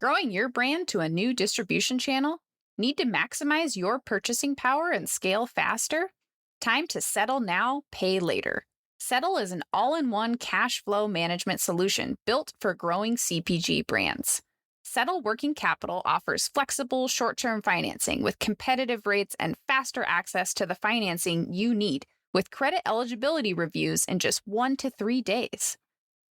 Growing your brand to a new distribution channel? Need to maximize your purchasing power and scale faster? Time to settle now, pay later. Settle is an all-in-one cash flow management solution built for growing CPG brands. Settle Working Capital offers flexible short-term financing with competitive rates and faster access to the financing you need, with credit eligibility reviews in just 1 to 3 days.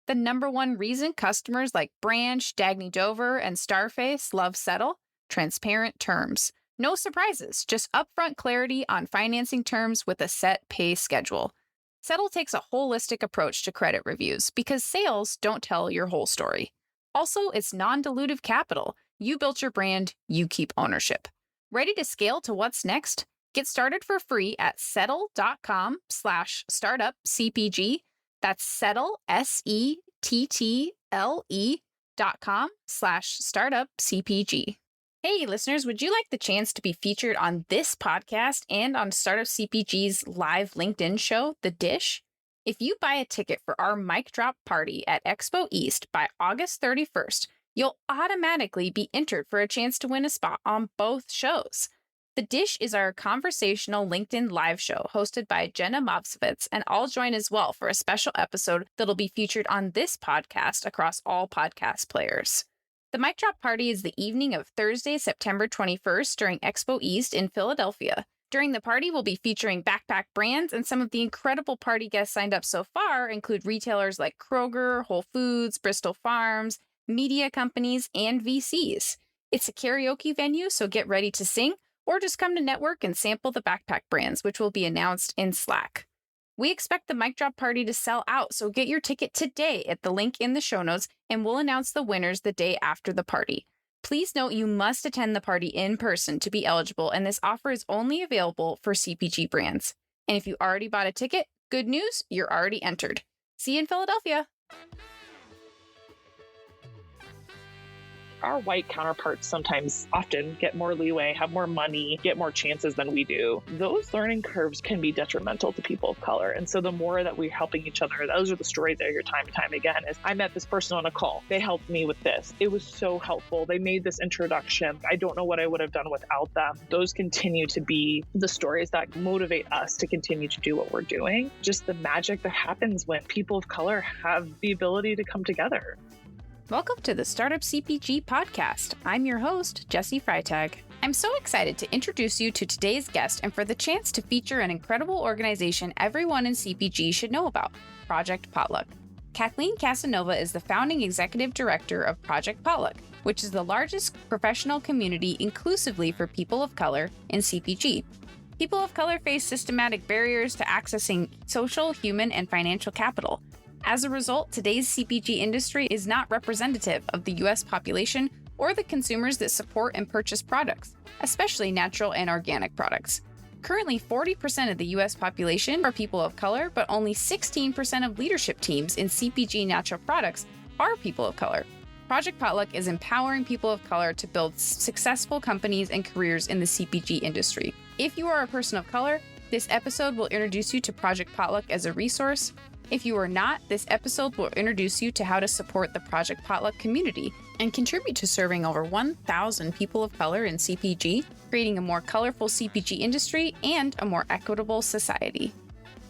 The number one reason customers like Branch, Dagny Dover, and Starface love Settle? Transparent terms. No surprises, just upfront clarity on financing terms with a set pay schedule. Settle takes a holistic approach to credit reviews because sales don't tell your whole story. Also, it's non-dilutive capital. You built your brand, you keep ownership. Ready to scale to what's next? Get started for free at settle.com/startupcpg. That's settle, settle.com/startupcpg. Hey, listeners, would you like the chance to be featured on this podcast and on Startup CPG's live LinkedIn show, The Dish? If you buy a ticket for our mic drop party at Expo East by August 31st, you'll automatically be entered for a chance to win a spot on both shows. The Dish is our conversational LinkedIn live show hosted by Jenna Mobsovitz, and I'll join as well for a special episode that'll be featured on this podcast across all podcast players. The mic drop party is the evening of Thursday, September 21st during Expo East in Philadelphia. During the party, we'll be featuring backpack brands, and some of the incredible party guests signed up so far include retailers like Kroger, Whole Foods, Bristol Farms, media companies, and VCs. It's a karaoke venue, so get ready to sing, or just come to network and sample the backpack brands, which will be announced in Slack. We expect the mic drop party to sell out, so get your ticket today at the link in the show notes, and we'll announce the winners the day after the party. Please note you must attend the party in person to be eligible, and this offer is only available for CPG brands. And if you already bought a ticket, good news, you're already entered. See you in Philadelphia. Our white counterparts sometimes often get more leeway, have more money, get more chances than we do. Those learning curves can be detrimental to people of color. And so the more that we're helping each other, those are the stories that I hear time and time again, is I met this person on a call. They helped me with this. It was so helpful. They made this introduction. I don't know what I would have done without them. Those continue to be the stories that motivate us to continue to do what we're doing. Just the magic that happens when people of color have the ability to come together. Welcome to the Startup CPG podcast. I'm your host, Jessie Freitag. I'm so excited to introduce you to today's guest and for the chance to feature an incredible organization everyone in CPG should know about, Project Potluck. Kathleen Casanova is the founding executive director of Project Potluck, which is the largest professional community inclusively for people of color in CPG. People of color face systematic barriers to accessing social, human, and financial capital. As a result, today's CPG industry is not representative of the U.S. population or the consumers that support and purchase products, especially natural and organic products. Currently, 40% of the U.S. population are people of color, but only 16% of leadership teams in CPG Natural Products are people of color. Project Potluck is empowering people of color to build successful companies and careers in the CPG industry. If you are a person of color, this episode will introduce you to Project Potluck as a resource. If you are not, this episode will introduce you to how to support the Project Potluck community and contribute to serving over 1,000 people of color in CPG, creating a more colorful CPG industry and a more equitable society.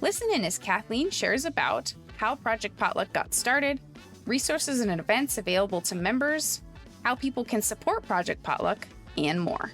Listen in as Kathleen shares about how Project Potluck got started, resources and events available to members, how people can support Project Potluck, and more.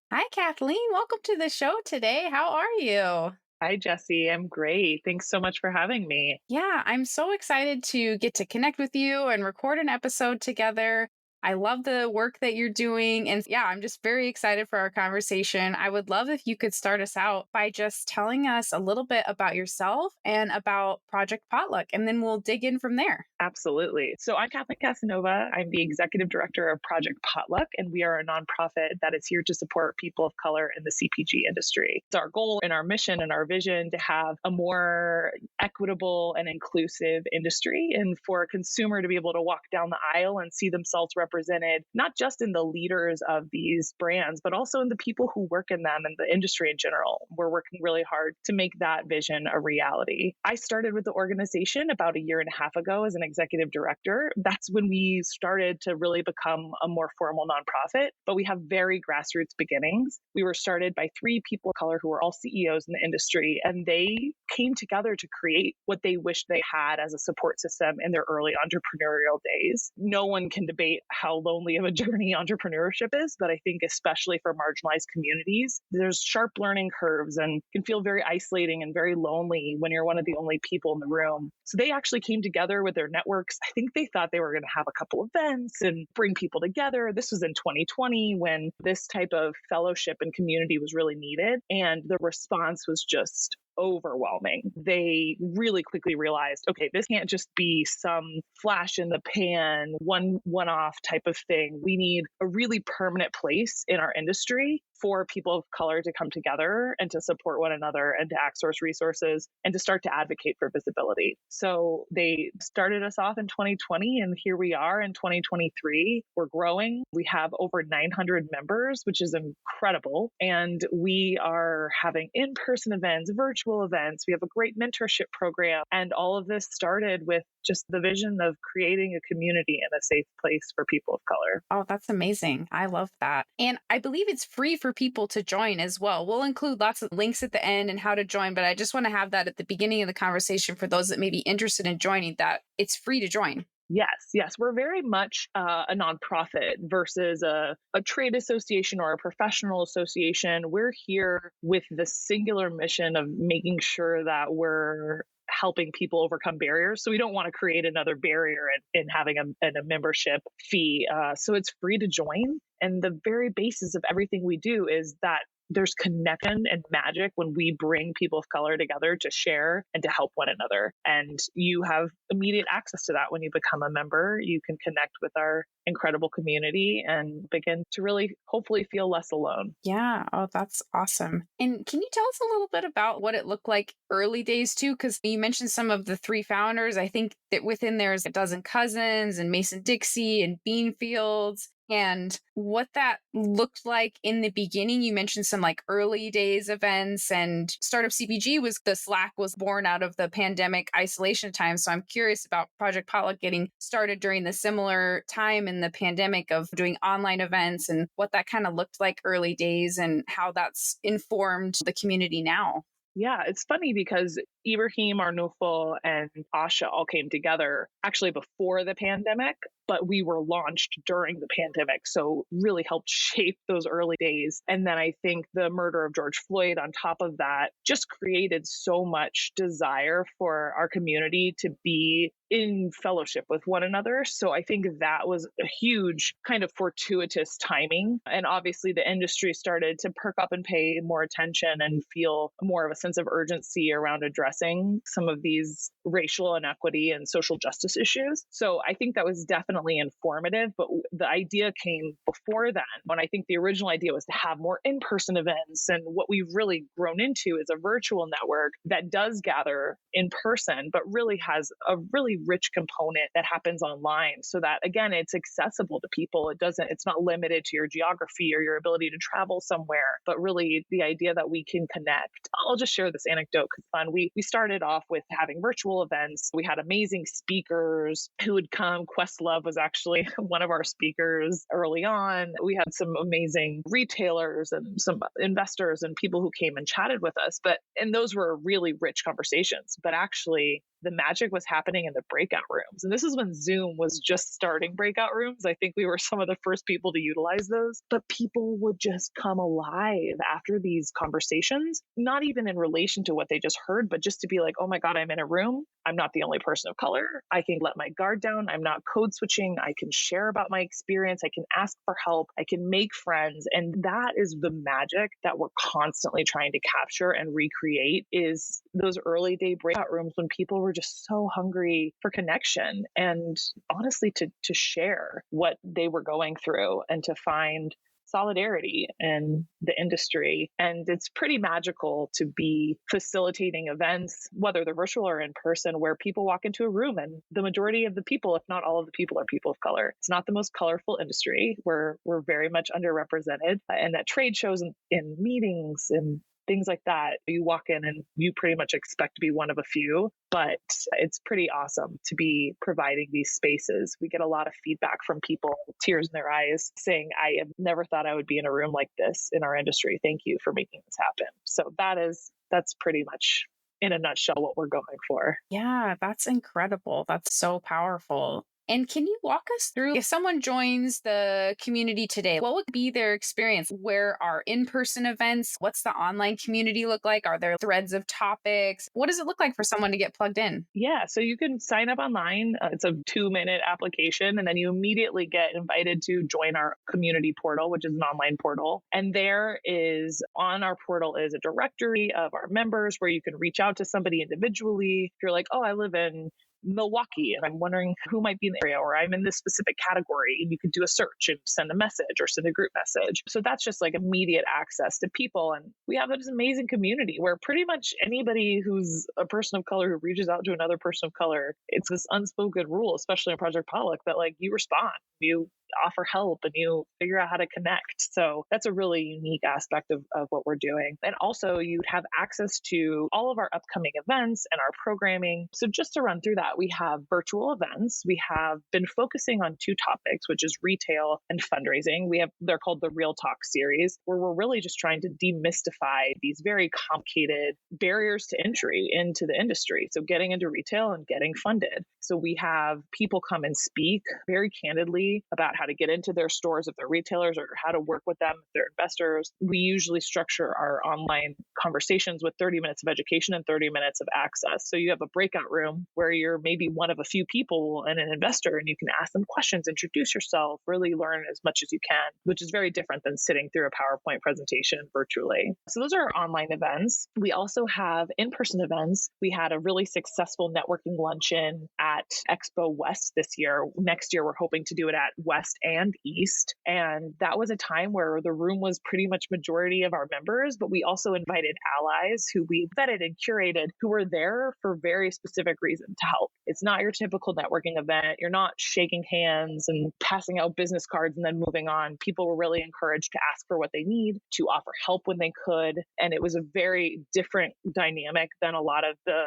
Hi, Kathleen. Welcome to the show today. How are you? Hi, Jessie. I'm great. Thanks so much for having me. Yeah, I'm so excited to get to connect with you and record an episode together. I love the work that you're doing. And yeah, I'm just very excited for our conversation. I would love if you could start us out by just telling us a little bit about yourself and about Project Potluck, and then we'll dig in from there. Absolutely. So I'm Kathleen Casanova. I'm the executive director of Project Potluck, and we are a nonprofit that is here to support people of color in the CPG industry. It's our goal and our mission and our vision to have a more equitable and inclusive industry, and for a consumer to be able to walk down the aisle and see themselves represented represented, not just in the leaders of these brands, but also in the people who work in them and the industry in general. We're working really hard to make that vision a reality. I started with the organization about a year and a half ago as an executive director. That's when we started to really become a more formal nonprofit, but we have very grassroots beginnings. We were started by 3 people of color who were all CEOs in the industry, and they came together to create what they wished they had as a support system in their early entrepreneurial days. No one can debate how lonely of a journey entrepreneurship is, but I think especially for marginalized communities, there's sharp learning curves and can feel very isolating and very lonely when you're one of the only people in the room. So they actually came together with their networks. I think they thought they were going to have a couple events and bring people together. This was in 2020 when this type of fellowship and community was really needed. And the response was just overwhelming. They really quickly realized, okay, this can't just be some flash in the pan, one-off type of thing. We need a really permanent place in our industry for people of color to come together and to support one another and to access resources and to start to advocate for visibility. So they started us off in 2020, and here we are in 2023. We're growing. We have over 900 members, which is incredible. And we are having in-person events, virtual events. We have a great mentorship program. And all of this started with just the vision of creating a community and a safe place for people of color. Oh, that's amazing. I love that. And I believe it's free for people to join as well. We'll include lots of links at the end and how to join, but I just want to have that at the beginning of the conversation for those that may be interested in joining, that it's free to join. Yes. We're very much a nonprofit versus a trade association or a professional association. We're here with the singular mission of making sure that we're helping people overcome barriers. So we don't want to create another barrier in having a membership fee. So it's free to join. And the very basis of everything we do is that there's connection and magic when we bring people of color together to share and to help one another. And you have immediate access to that when you become a member. You can connect with our incredible community and begin to really hopefully feel less alone. Yeah. Oh, that's awesome. And can you tell us a little bit about what it looked like early days too? Because you mentioned some of the 3 founders. I think that within there's a dozen cousins and Mason Dixie and Beanfields. And what that looked like in the beginning. You mentioned some like early days events, and Startup CPG the Slack was born out of the pandemic isolation time. So I'm curious about Project Potluck getting started during the similar time in the pandemic of doing online events and what that kind of looked like early days and how that's informed the community now. Yeah, it's funny because Ibrahim, Arnulfo, and Asha all came together actually before the pandemic, but we were launched during the pandemic. So really helped shape those early days. And then I think the murder of George Floyd on top of that just created so much desire for our community to be in fellowship with one another. So I think that was a huge kind of fortuitous timing. And obviously the industry started to perk up and pay more attention and feel more of a sense of urgency around addressing some of these racial inequity and social justice issues. So I think that was definitely informative, but the idea came before then, when I think the original idea was to have more in-person events. And what we've really grown into is a virtual network that does gather in person, but really has a really rich component that happens online, so that again, it's accessible to people. It's not limited to your geography or your ability to travel somewhere, but really the idea that we can connect. I'll just share this anecdote because it's fun. We started off with having virtual events. We had amazing speakers who would come. Questlove was actually one of our speakers early on. We had some amazing retailers and some investors and people who came and chatted with us. And those were really rich conversations. But actually, the magic was happening in the breakout rooms. And this is when Zoom was just starting breakout rooms. I think we were some of the first people to utilize those. But people would just come alive after these conversations, not even in relation to what they just heard, but just to be like, oh my God, I'm in a room. I'm not the only person of color. I can let my guard down. I'm not code switching. I can share about my experience. I can ask for help. I can make friends. And that is the magic that we're constantly trying to capture and recreate, is those early day breakout rooms when people were just so hungry for connection and honestly to share what they were going through and to find solidarity in the industry. And it's pretty magical to be facilitating events, whether they're virtual or in person, where people walk into a room and the majority of the people, if not all of the people, are people of color. It's not the most colorful industry. We're very much underrepresented. And at trade shows and in meetings and things like that, you walk in and you pretty much expect to be one of a few, but it's pretty awesome to be providing these spaces. We get a lot of feedback from people, tears in their eyes, saying, I have never thought I would be in a room like this in our industry. Thank you for making this happen. So that's pretty much in a nutshell what we're going for. Yeah, that's incredible. That's so powerful. And can you walk us through, if someone joins the community today, what would be their experience? Where are in-person events? What's the online community look like? Are there threads of topics? What does it look like for someone to get plugged in? Yeah, so you can sign up online. It's a 2-minute application, and then you immediately get invited to join our community portal, which is an online portal. And on our portal is a directory of our members where you can reach out to somebody individually. If you're like, oh, I live in Milwaukee and I'm wondering who might be in the area, or I'm in this specific category, and you can do a search and send a message or send a group message. So that's just like immediate access to people. And we have this amazing community where pretty much anybody who's a person of color who reaches out to another person of color, it's this unspoken rule, especially in Project Potluck, that like you respond, you offer help, and you figure out how to connect. So that's a really unique aspect of what we're doing. And also you'd have access to all of our upcoming events and our programming. So just to run through that, we have virtual events. We have been focusing on 2 topics, which is retail and fundraising. They're called the Real Talk series, where we're really just trying to demystify these very complicated barriers to entry into the industry. So getting into retail and getting funded. So we have people come and speak very candidly about how to get into their stores if they're retailers, or how to work with them if they're investors. We usually structure our online conversations with 30 minutes of education and 30 minutes of access. So you have a breakout room where you're maybe one of a few people and an investor, and you can ask them questions, introduce yourself, really learn as much as you can, which is very different than sitting through a PowerPoint presentation virtually. So those are our online events. We also have in-person events. We had a really successful networking luncheon at Expo West this year. Next year, we're hoping to do it at West and East. And that was a time where the room was pretty much majority of our members, but we also invited allies who we vetted and curated, who were there for very specific reasons to help. It's not your typical networking event. You're not shaking hands and passing out business cards and then moving on. People were really encouraged to ask for what they need, to offer help when they could. And it was a very different dynamic than a lot of the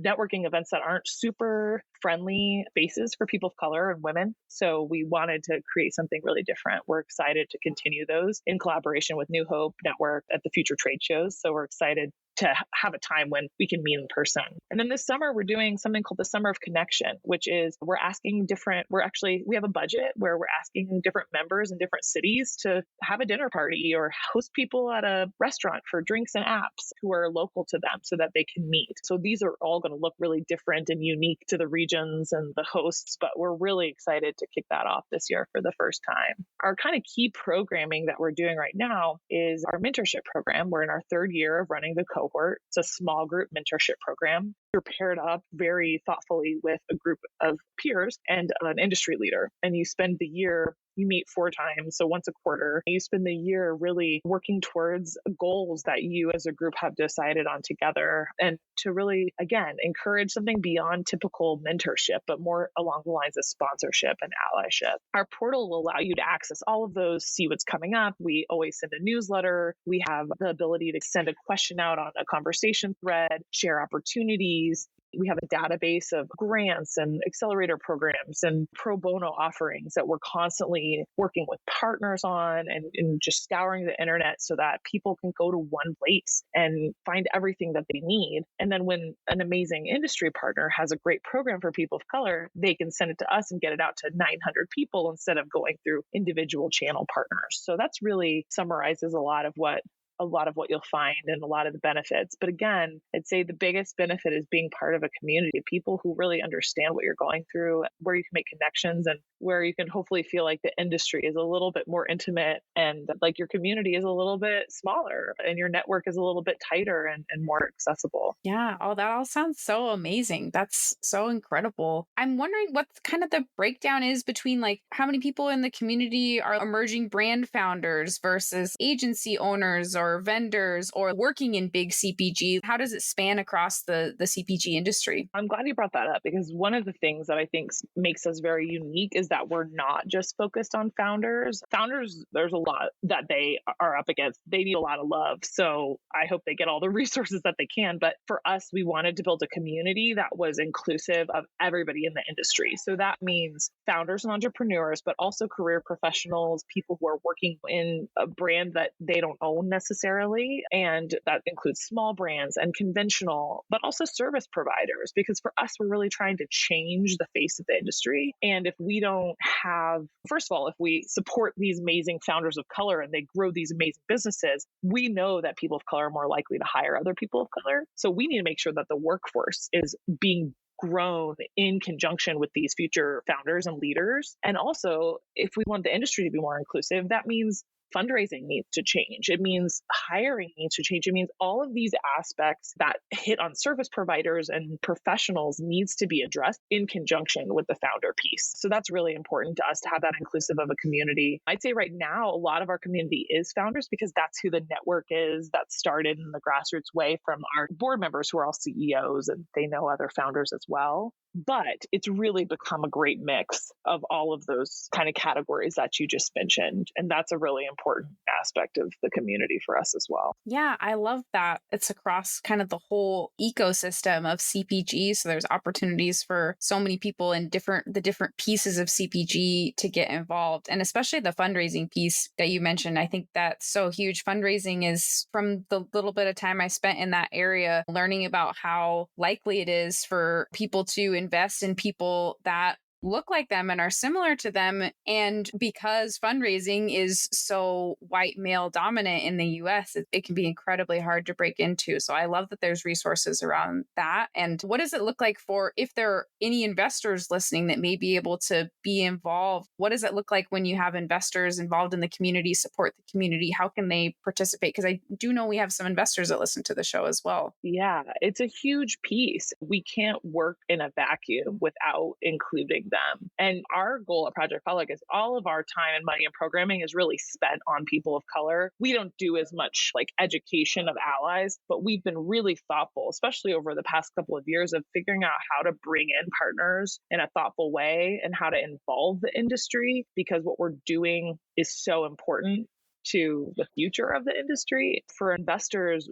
networking events that aren't super friendly spaces for people of color and women. So we wanted to create something really different. We're excited to continue those in collaboration with New Hope Network at the future trade shows. So we're excited to have a time when we can meet in person. And then this summer, we're doing something called the Summer of Connection, which is we have a budget where we're asking different members in different cities to have a dinner party or host people at a restaurant for drinks and apps who are local to them so that they can meet. So these are all going to look really different and unique to the regions and the hosts, but we're really excited to kick that off this year for the first time. Our kind of key programming that we're doing right now is our mentorship program. We're in our 3rd year of running the cohort. It's a small group mentorship program. You're paired up very thoughtfully with a group of peers and an industry leader. And you spend the year, you meet 4 times, so once a quarter. You spend the year really working towards goals that you as a group have decided on together, and to really, again, encourage something beyond typical mentorship, but more along the lines of sponsorship and allyship. Our portal will allow you to access all of those, see what's coming up. We always send a newsletter. We have the ability to send a question out on a conversation thread, share opportunities. We have a database of grants and accelerator programs and pro bono offerings that we're constantly working with partners on, and just scouring the internet so that people can go to one place and find everything that they need. And then when an amazing industry partner has a great program for people of color, they can send it to us and get it out to 900 people instead of going through individual channel partners. So that's really summarizes a lot of what a lot of what you'll find and a lot of the benefits. But again, I'd say the biggest benefit is being part of a community, people who really understand what you're going through, where you can make connections and where you can hopefully feel like the industry is a little bit more intimate and like your community is a little bit smaller and your network is a little bit tighter and more accessible. Yeah. Oh, that all sounds so amazing. That's so incredible. I'm wondering what kind of the breakdown is between like how many people in the community are emerging brand founders versus agency owners or vendors or working in big CPG. How does it span across the CPG industry? I'm glad you brought that up because one of the things that I think makes us very unique is that we're not just focused on founders. Founders, there's a lot that they are up against. They need a lot of love. So I hope they get all the resources that they can. But for us, we wanted to build a community that was inclusive of everybody in the industry. So that means founders and entrepreneurs, but also career professionals, people who are working in a brand that they don't own necessarily. And that includes small brands and conventional, but also service providers. Because for us, we're really trying to change the face of the industry. And if we don't have, first of all, if we support these amazing founders of color and they grow these amazing businesses, we know that people of color are more likely to hire other people of color. So we need to make sure that the workforce is being grown in conjunction with these future founders and leaders. And also, if we want the industry to be more inclusive, that means fundraising needs to change. It means hiring needs to change. It means all of these aspects that hit on service providers and professionals needs to be addressed in conjunction with the founder piece. So that's really important to us to have that inclusive of a community. I'd say right now, a lot of our community is founders because that's who the network is that started in the grassroots way from our board members who are all CEOs and they know other founders as well. But it's really become a great mix of all of those kind of categories that you just mentioned. And that's a really important aspect of the community for us as well. Yeah, I love that. It's across kind of the whole ecosystem of CPG. So there's opportunities for so many people in the different pieces of CPG to get involved. And especially the fundraising piece that you mentioned. I think that's so huge. Fundraising is, from the little bit of time I spent in that area, learning about how likely it is for people to invest in people that look like them and are similar to them. And because fundraising is so white male dominant in the US, it can be incredibly hard to break into. So I love that there's resources around that. And what does it look like for, if there are any investors listening that may be able to be involved? What does it look like when you have investors involved in the community, support the community? How can they participate? Because I do know we have some investors that listen to the show as well. Yeah, it's a huge piece. We can't work in a vacuum without including them. And our goal at Project Potluck is all of our time and money and programming is really spent on people of color. We don't do as much like education of allies, but we've been really thoughtful, especially over the past couple of years, of figuring out how to bring in partners in a thoughtful way and how to involve the industry, because what we're doing is so important to the future of the industry. For investors,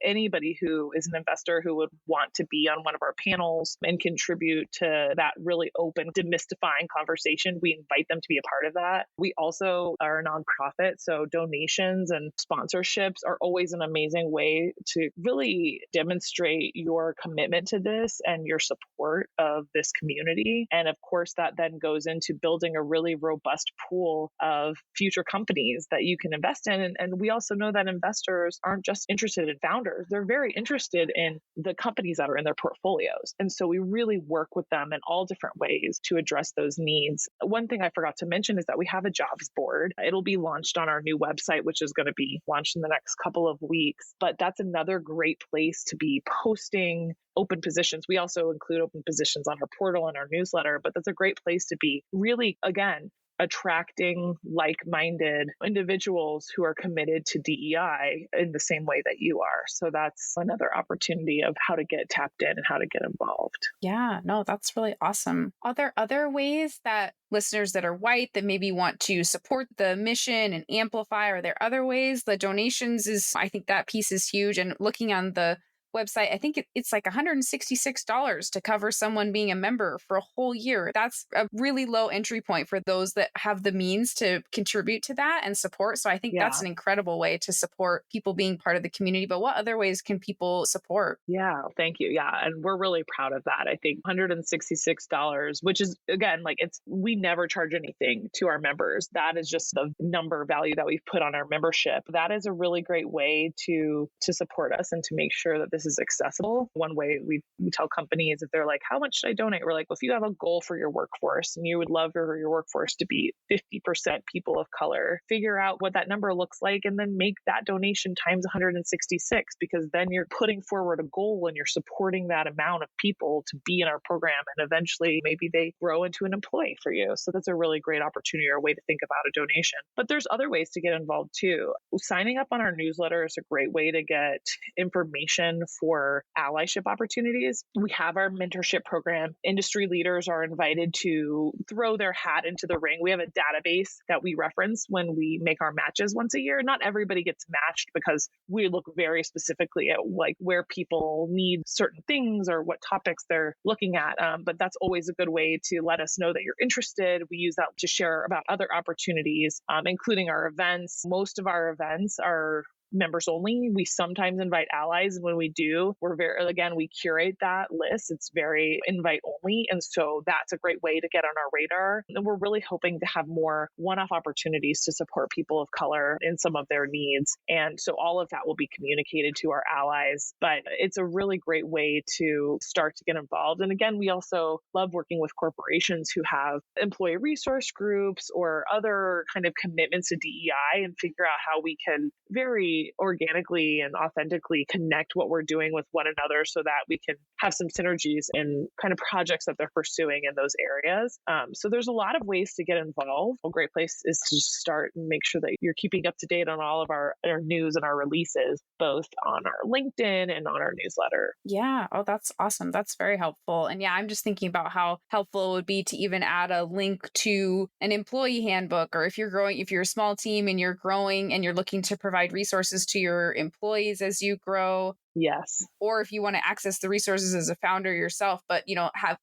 anybody who is an investor who would want to be on one of our panels and contribute to that really open, demystifying conversation, we invite them to be a part of that. We also are a nonprofit, so donations and sponsorships are always an amazing way to really demonstrate your commitment to this and your support of this community. And of course, that then goes into building a really robust pool of future companies that you can invest in. And we also know that investors aren't just interested in founders. They're very interested in the companies that are in their portfolios. And so we really work with them in all different ways to address those needs. One thing I forgot to mention is that we have a jobs board. It'll be launched on our new website, which is going to be launched in the next couple of weeks. But that's another great place to be posting open positions. We also include open positions on our portal and our newsletter, but that's a great place to be really, again, attracting like-minded individuals who are committed to DEI in the same way that you are. So that's another opportunity of how to get tapped in and how to get involved. Yeah, no, that's really awesome. Are there other ways that listeners that are white that maybe want to support the mission and amplify? Are there other ways? The donations I think that piece is huge. And looking on the website, I think it's like $166 to cover someone being a member for a whole year. That's a really low entry point for those that have the means to contribute to that and support. So I think that's Yeah. an incredible way to support people being part of the community. But what other ways can people support? Yeah, thank you. Yeah, and we're really proud of that. I think $166, which is again, like we never charge anything to our members. That is just the number value that we've put on our membership. That is a really great way to support us and to make sure that this is accessible. One way we tell companies, if they're like, how much should I donate? We're like, well, if you have a goal for your workforce and you would love for your workforce to be 50% people of color, figure out what that number looks like and then make that donation times 166, because then you're putting forward a goal and you're supporting that amount of people to be in our program, and eventually maybe they grow into an employee for you. So that's a really great opportunity or a way to think about a donation. But there's other ways to get involved too. Signing up on our newsletter is a great way to get information for allyship opportunities. We have our mentorship program. Industry leaders are invited to throw their hat into the ring. We have a database that we reference when we make our matches once a year. Not everybody gets matched because we look very specifically at like where people need certain things or what topics they're looking at. But that's always a good way to let us know that you're interested. We use that to share about other opportunities, including our events. Most of our events are members only. We sometimes invite allies. And when we do, we curate that list. It's very invite only. And so that's a great way to get on our radar. And we're really hoping to have more one-off opportunities to support people of color in some of their needs. And so all of that will be communicated to our allies. But it's a really great way to start to get involved. And again, we also love working with corporations who have employee resource groups or other kind of commitments to DEI and figure out how we can very organically and authentically connect what we're doing with one another so that we can have some synergies in kind of projects that they're pursuing in those areas. So there's a lot of ways to get involved. A great place is to start and make sure that you're keeping up to date on all of our news and our releases, both on our LinkedIn and on our newsletter. Yeah. Oh, that's awesome. That's very helpful. And yeah, I'm just thinking about how helpful it would be to even add a link to an employee handbook, or if you're a small team and you're growing and you're looking to provide resources to your employees as you grow. Yes. Or if you want to access the resources as a founder yourself, but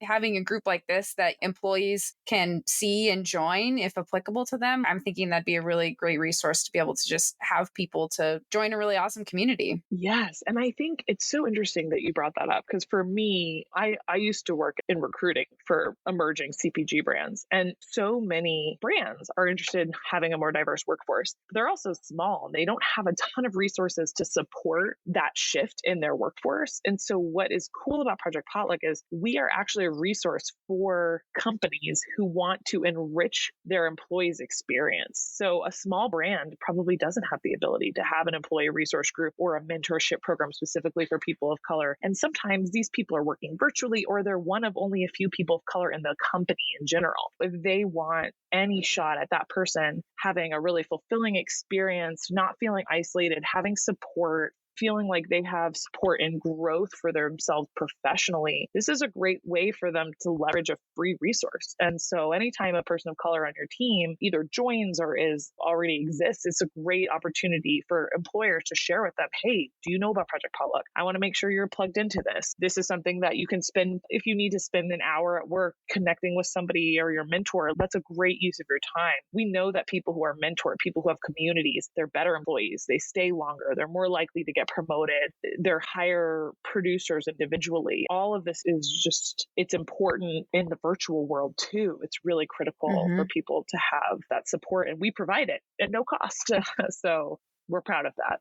having a group like this that employees can see and join if applicable to them, I'm thinking that'd be a really great resource to be able to just have people to join a really awesome community. Yes. And I think it's so interesting that you brought that up, because for me, I used to work in recruiting for emerging CPG brands, and so many brands are interested in having a more diverse workforce. They're also small. They don't have a ton of resources to support that shift in their workforce. And so what is cool about Project Potluck is we are actually a resource for companies who want to enrich their employees' experience. So a small brand probably doesn't have the ability to have an employee resource group or a mentorship program specifically for people of color. And sometimes these people are working virtually, or they're one of only a few people of color in the company in general. If they want any shot at that person having a really fulfilling experience, not feeling isolated, having support, feeling like they have support and growth for themselves professionally, this is a great way for them to leverage a free resource. And so anytime a person of color on your team either joins or already exists, it's a great opportunity for employers to share with them, hey, do you know about Project Potluck? I want to make sure you're plugged into this. This is something that you can spend, if you need to spend an hour at work connecting with somebody or your mentor, that's a great use of your time. We know that people who are mentored, people who have communities, they're better employees. They stay longer. They're more likely to get promoted. They're higher producers individually. All of this is just, it's important in the virtual world too. It's really critical for people to have that support, and we provide it at no cost. So we're proud of that.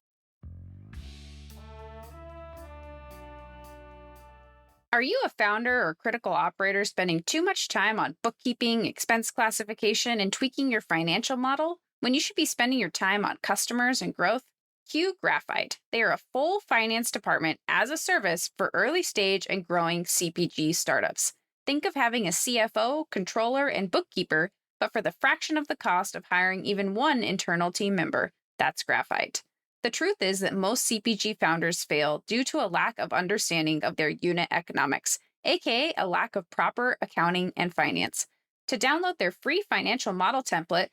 Are you a founder or critical operator spending too much time on bookkeeping, expense classification, and tweaking your financial model when you should be spending your time on customers and growth? Cue Graphite. They are a full finance department as a service for early stage and growing CPG startups. Think of having a CFO, controller, and bookkeeper, but for the fraction of the cost of hiring even one internal team member. That's Graphite. The truth is that most CPG founders fail due to a lack of understanding of their unit economics, aka a lack of proper accounting and finance. To download their free financial model template,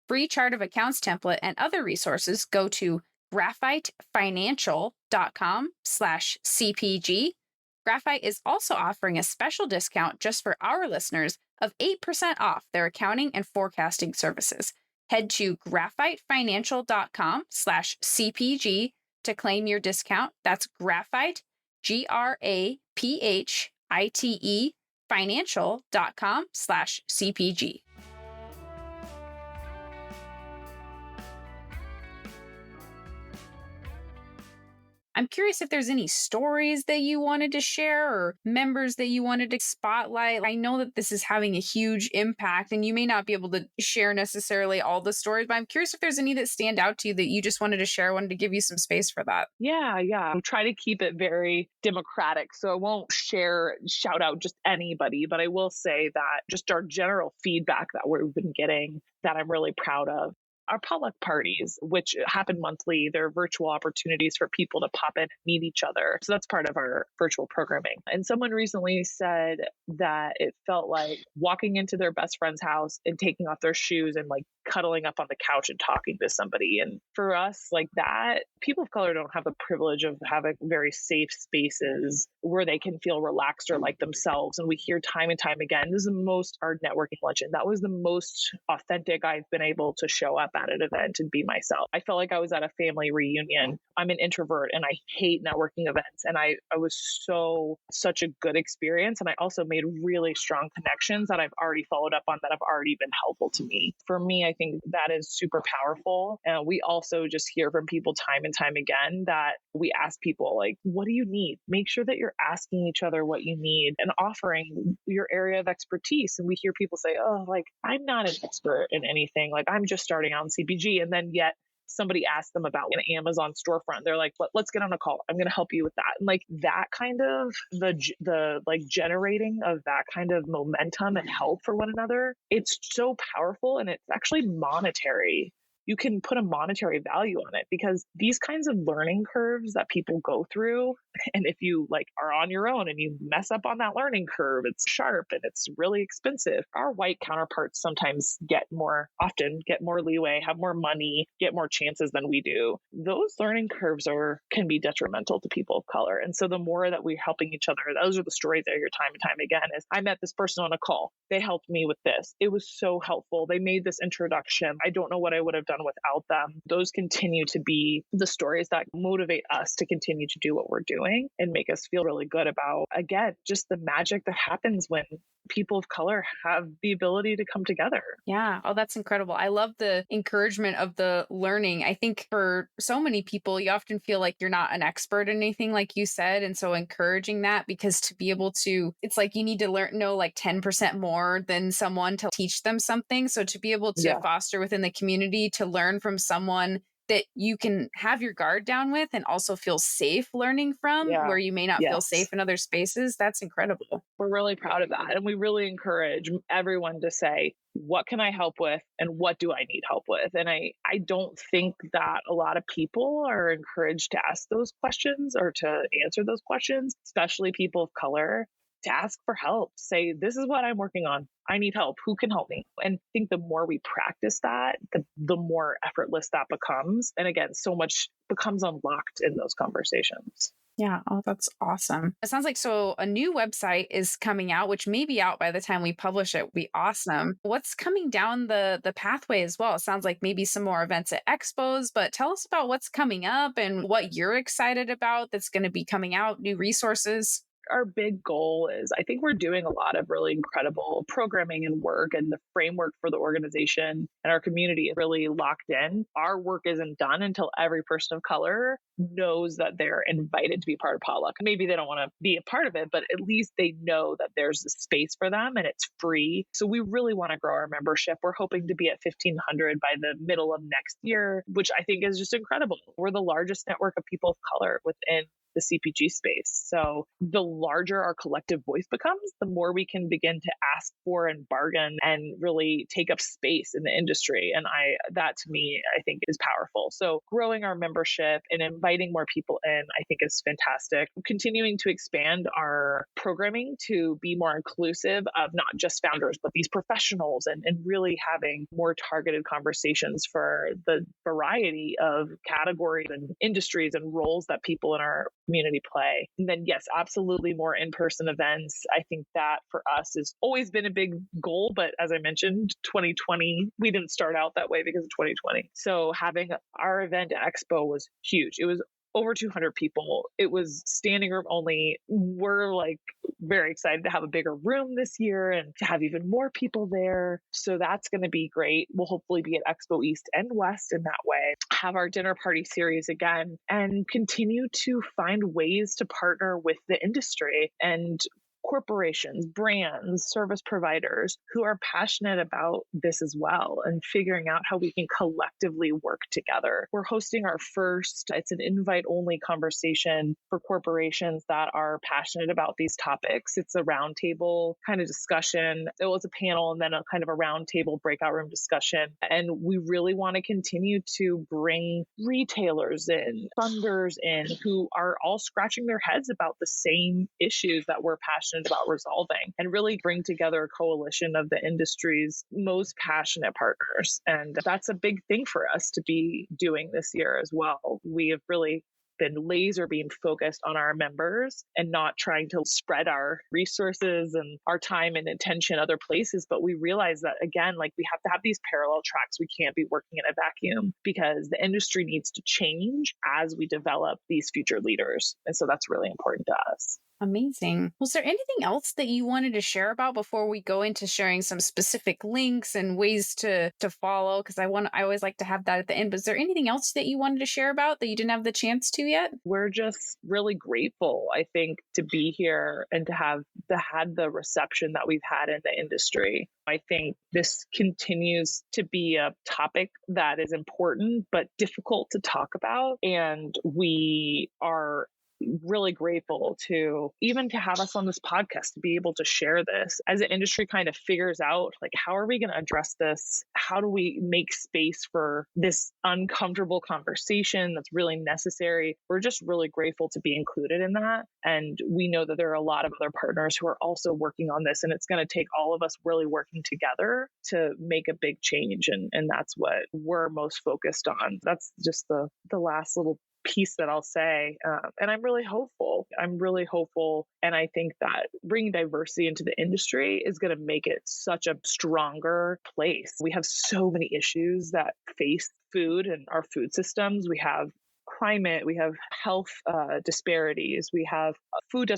free chart of accounts template, and other resources, go to graphitefinancial.com/CPG. Graphite is also offering a special discount just for our listeners of 8% off their accounting and forecasting services. Head to graphitefinancial.com/CPG to claim your discount. That's graphite, GRAPHITE, financial.com/CPG. I'm curious if there's any stories that you wanted to share or members that you wanted to spotlight. I know that this is having a huge impact and you may not be able to share necessarily all the stories, but I'm curious if there's any that stand out to you that you just wanted to share. I wanted to give you some space for that. Yeah. I'll try to keep it very democratic. So I won't shout out just anybody, but I will say that just our general feedback that we've been getting that I'm really proud of. Our potluck parties, which happen monthly, they're virtual opportunities for people to pop in and meet each other. So that's part of our virtual programming. And someone recently said that it felt like walking into their best friend's house and taking off their shoes and like cuddling up on the couch and talking to somebody. And for us, like that, people of color don't have the privilege of having very safe spaces where they can feel relaxed or like themselves. And we hear time and time again, this is our networking luncheon. That was the most authentic I've been able to show up at an event and be myself. I felt like I was at a family reunion. I'm an introvert and I hate networking events. And I was such a good experience. And I also made really strong connections that I've already followed up on that have already been helpful to me. For me, I think that is super powerful. And we also just hear from people time and time again that we ask people like, what do you need? Make sure that you're asking each other what you need and offering your area of expertise. And we hear people say, oh, like, I'm not an expert in anything. Like, I'm just starting out in CPG. And then yet somebody asked them about an Amazon storefront. They're like, let's get on a call. I'm going to help you with that. And like that kind of the like generating of that kind of momentum and help for one another, it's so powerful. And it's actually monetary. You can put a monetary value on it because these kinds of learning curves that people go through, and if you like are on your own and you mess up on that learning curve, it's sharp and it's really expensive. Our white counterparts sometimes often get more leeway, have more money, get more chances than we do. Those learning curves can be detrimental to people of color. And so the more that we're helping each other, those are the stories that I hear time and time again is I met this person on a call. They helped me with this. It was so helpful. They made this introduction. I don't know what I would have done without them. Those continue to be the stories that motivate us to continue to do what we're doing and make us feel really good about, again, just the magic that happens when people of color have the ability to come together. Yeah. Oh, that's incredible. I love the encouragement of the learning. I think for so many people, you often feel like you're not an expert in anything, like you said. And so encouraging that, because to be able to, it's like you need to know like 10% more than someone to teach them something. So to be able to foster within the community, to learn from someone that you can have your guard down with and also feel safe learning from where you may not feel safe in other spaces. That's incredible. We're really proud of that. And we really encourage everyone to say, what can I help with? And what do I need help with? And I don't think that a lot of people are encouraged to ask those questions or to answer those questions, especially people of color, to ask for help, say, this is what I'm working on. I need help. Who can help me? And I think the more we practice that, the more effortless that becomes. And again, so much becomes unlocked in those conversations. Yeah. Oh, that's awesome. It sounds like a new website is coming out, which may be out by the time we publish it. Would be awesome. What's coming down the pathway as well? It sounds like maybe some more events at expos, but tell us about what's coming up and what you're excited about that's going to be coming out, new resources. Our big goal is, I think we're doing a lot of really incredible programming and work, and the framework for the organization and our community is really locked in. Our work isn't done until every person of color knows that they're invited to be part of Potluck. Maybe they don't want to be a part of it, but at least they know that there's a space for them and it's free. So we really want to grow our membership. We're hoping to be at 1,500 by the middle of next year, which I think is just incredible. We're the largest network of people of color within the the CPG space. So the larger our collective voice becomes, the more we can begin to ask for and bargain and really take up space in the industry. And that to me, I think is powerful. So growing our membership and inviting more people in, I think is fantastic. Continuing to expand our programming to be more inclusive of not just founders, but these professionals, and really having more targeted conversations for the variety of categories and industries and roles that people in our community play. And then, yes, absolutely more in-person events. I think that for us has always been a big goal. But as I mentioned, 2020, we didn't start out that way because of 2020. So having our event at Expo was huge. It was over 200 people. It was standing room only. We're very excited to have a bigger room this year and to have even more people there. So that's going to be great. We'll hopefully be at Expo East and West in that way. Have our dinner party series again and continue to find ways to partner with the industry and corporations, brands, service providers who are passionate about this as well, and figuring out how we can collectively work together. We're hosting our first, it's an invite-only conversation for corporations that are passionate about these topics. It's a roundtable kind of discussion. It was a panel and then a kind of a roundtable breakout room discussion. And we really want to continue to bring retailers in, funders in, who are all scratching their heads about the same issues that we're passionate about resolving, and really bring together a coalition of the industry's most passionate partners. And that's a big thing for us to be doing this year as well. We have really been laser beam focused on our members and not trying to spread our resources and our time and attention other places. But we realize that, again, we have to have these parallel tracks. We can't be working in a vacuum because the industry needs to change as we develop these future leaders. And so that's really important to us. Amazing. Was there anything else that you wanted to share about before we go into sharing some specific links and ways to follow? Because I always like to have that at the end. But is there anything else that you wanted to share about that you didn't have the chance to yet? We're just really grateful, I think, to be here and to have had the reception that we've had in the industry. I think this continues to be a topic that is important but difficult to talk about. And we are really grateful to have us on this podcast to be able to share this as the industry kind of figures out how are we going to address this? How do we make space for this uncomfortable conversation that's really necessary? We're just really grateful to be included in that. And we know that there are a lot of other partners who are also working on this, and it's going to take all of us really working together to make a big change. And that's what we're most focused on. That's just the last little piece that I'll say. And I'm really hopeful. And I think that bringing diversity into the industry is going to make it such a stronger place. We have so many issues that face food and our food systems. We have climate, we have health disparities, we have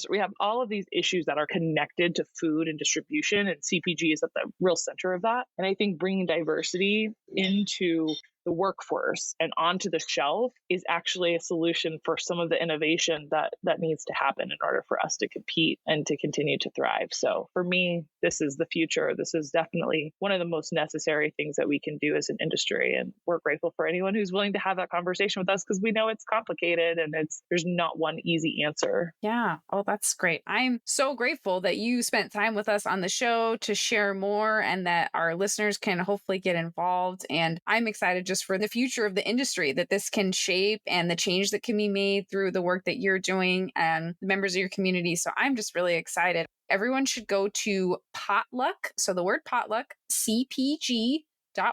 we have all of these issues that are connected to food and distribution, and CPG is at the real center of that. And I think bringing diversity into the workforce and onto the shelf is actually a solution for some of the innovation that needs to happen in order for us to compete and to continue to thrive. So for me, this is the future. This is definitely one of the most necessary things that we can do as an industry. And we're grateful for anyone who's willing to have that conversation with us, because we know it's complicated and there's not one easy answer. Yeah. Oh, that's great. I'm so grateful that you spent time with us on the show to share more, and that our listeners can hopefully get involved. And I'm excited just for the future of the industry that this can shape, and the change that can be made through the work that you're doing and the members of your community. So I'm just really excited. Everyone should go to Potluck. So the word Potluck, CPG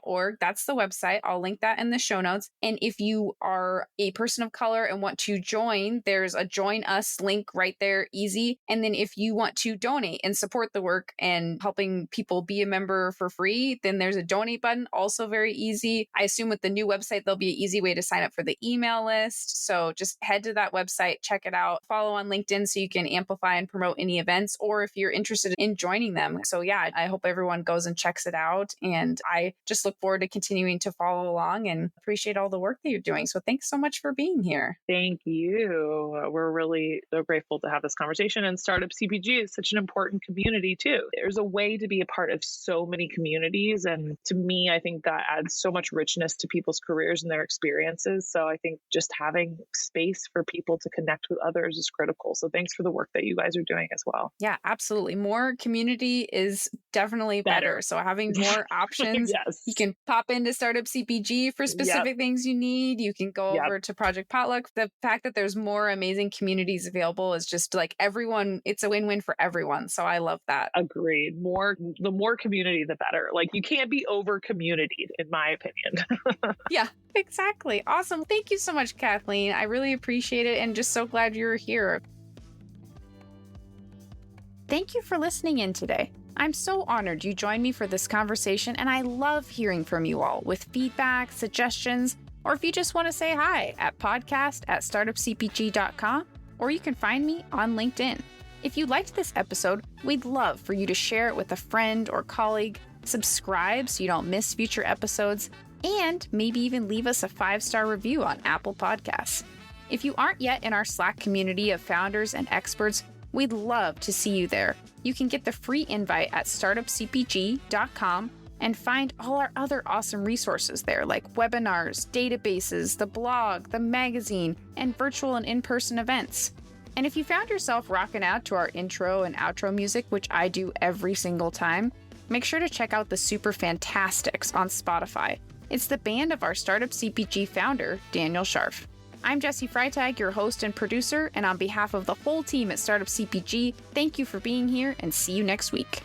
.org. That's the website. I'll link that in the show notes. And if you are a person of color and want to join, there's a join us link right there, easy. And then if you want to donate and support the work and helping people be a member for free, then there's a donate button, also very easy. I assume with the new website, there'll be an easy way to sign up for the email list. So just head to that website, check it out, follow on LinkedIn so you can amplify and promote any events, or if you're interested in joining them. So yeah, I hope everyone goes and checks it out. And I just look forward to continuing to follow along and appreciate all the work that you're doing. So thanks so much for being here. Thank you. We're really so grateful to have this conversation. And Startup CPG is such an important community too. There's a way to be a part of so many communities. And to me, I think that adds so much richness to people's careers and their experiences. So I think just having space for people to connect with others is critical. So thanks for the work that you guys are doing as well. Yeah, absolutely. More community is definitely better. So having more options, yes. You can pop into Startup CPG for specific things you need. You can go over to Project Potluck. The fact that there's more amazing communities available is just like everyone, it's a win-win for everyone. So I love that. Agreed. The more community, the better. Like you can't be over communitied, in my opinion. Yeah, exactly. Awesome. Thank you so much, Kathleen. I really appreciate it and just so glad you're here. Thank you for listening in today. I'm so honored you joined me for this conversation, and I love hearing from you all with feedback, suggestions, or if you just want to say hi at podcast@startupcpg.com, or you can find me on LinkedIn. If you liked this episode, we'd love for you to share it with a friend or colleague, subscribe so you don't miss future episodes, and maybe even leave us a 5-star review on Apple Podcasts. If you aren't yet in our Slack community of founders and experts, we'd love to see you there. You can get the free invite at startupcpg.com and find all our other awesome resources there, like webinars, databases, the blog, the magazine, and virtual and in-person events. And if you found yourself rocking out to our intro and outro music, which I do every single time, make sure to check out the Super Fantastics on Spotify. It's the band of our Startup CPG founder, Daniel Scharf. I'm Jessie Freitag, your host and producer, and on behalf of the whole team at Startup CPG, thank you for being here and see you next week.